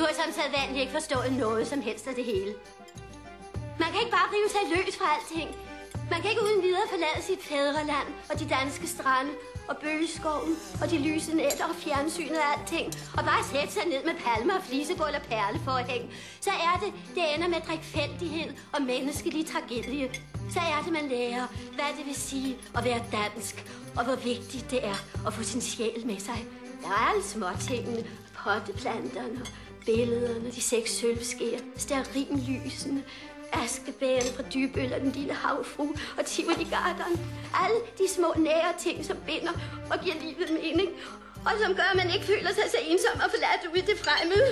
Du har som sædvanligt ikke forstået noget som helst af det hele. Man kan ikke bare rive sig løs fra alting. Man kan ikke uden videre forlade sit fædreland og de danske strande og bøgeskoven og de lyse nætter og fjernsynet og alting. Og bare sætte sig ned med palmer og flisegulv og perleforhæng. Så er det ender med drikfældighed og menneskelig tragedie. Så er det, man lærer, hvad det vil sige at være dansk. Og hvor vigtigt det er at få sin sjæl med sig. Der er alle småtingene, potteplanterne, billederne, de 6 sølvskeer, stearinlysene, askebæren fra Dybøl og den lille havfru og Tivoli-garderen. Alle de små nære ting, som binder og giver livet mening, og som gør, at man ikke føler sig så ensom og forladt ude i det fremmede.